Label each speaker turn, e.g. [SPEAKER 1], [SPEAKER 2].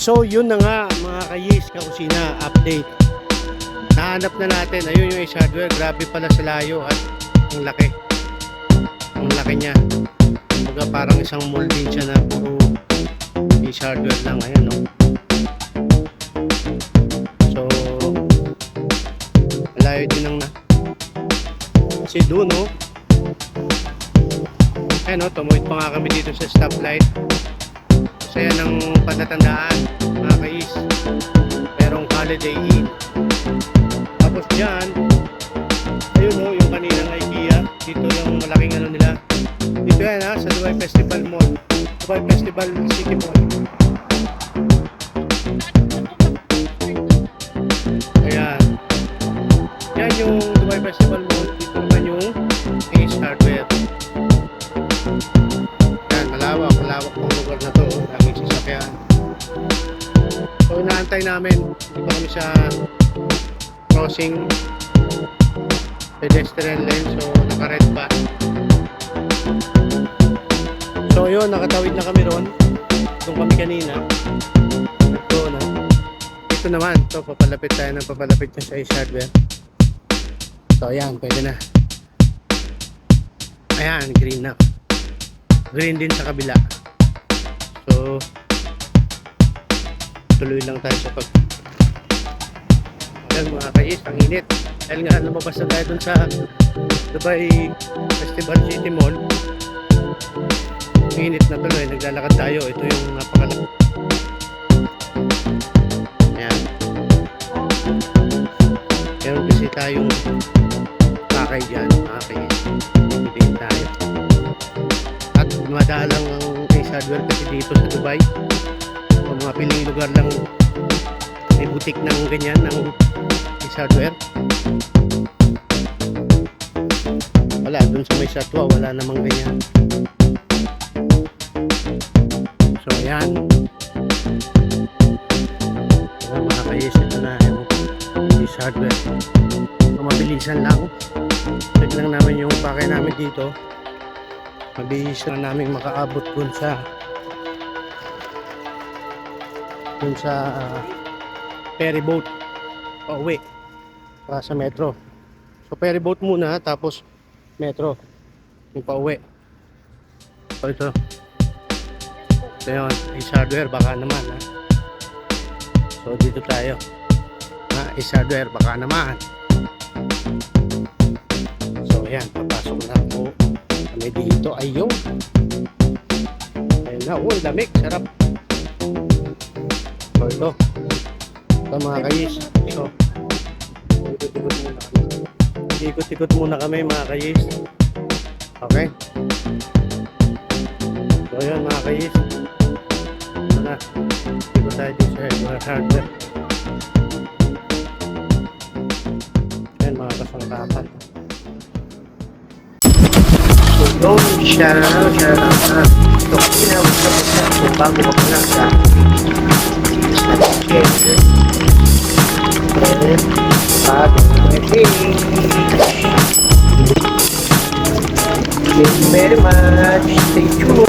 [SPEAKER 1] So yun na nga mga kayis, kakusina update. Nahanap na natin, ayun yung ace hardware. Grabe pala sa layo at ang laki. Ang laki niya. Kumbaga parang isang mall din siya na puro ace hardware lang. Ayan no. So malayo din ang kasi doon no. Ayan no, tumuwid pa nga kami dito sa stoplight. So yan ang palatandaan mga kais, merong Holiday Inn. Tapos dyan ayun o, yung kaninang IKEA. Dito yung malaking ano nila. Dito yan ha, sa Dubai Festival Mall, Dubai Festival City Mall. Ayan, yan yung Dubai Festival Mall. Dito naman yung Ace Hardware. Malawak pong lugar na to, daming sasakyan. So inaantay namin, dito kami sa crossing pedestrian lane, so naka-red pa. So yun, nakatawid na kami ron. Doon kami kanina. Ito na. Ito naman, ito papalapit tayo ng papalapit na sa Ace Hardware. So ayan, pwede na. Ayan, green na. Green din sa kabila. So tuloy lang tayo sa pag yan mga kais, ang init dahil nga lumabas na tayo dun sa Dubai Festival City Mall. Ang init na tuloy, naglalakad tayo. Ito yung napakalaki. Ayan, meron kasi tayong pakay dyan mga kais, bibiliin tayo. At madalang ang Ace Hardware kasi dito sa Dubai. O mga piling lugar lang may butik ng ganyan ng Ace Hardware. Wala, dun sa may Satwa wala namang ganyan. So ayan, mga kayis, ito na yung Ace Hardware. So, mabilisan lang. Check lang namin yung pakay namin dito. Mabilis lang namin makaabot dun sa ferry boat pauwi para sa metro. So ferry boat muna tapos metro yung pauwi. So ito yun, Ace Hardware, baka naman ha. So dito tayo Ace Hardware, baka naman. So ayan, papasok na po kami dito. Ayun, ayun na, uy, lamig, sarap. So ito mga kayis, ito ikot-ikot muna kami mga kayis. Okay, so yun mga kayis, ito na, ikot tayo dito sa Ace Hardware. Yan mga kasangkapan. Yung shout out ito kung bago ka pa lang sa thank you very much, stay tuned.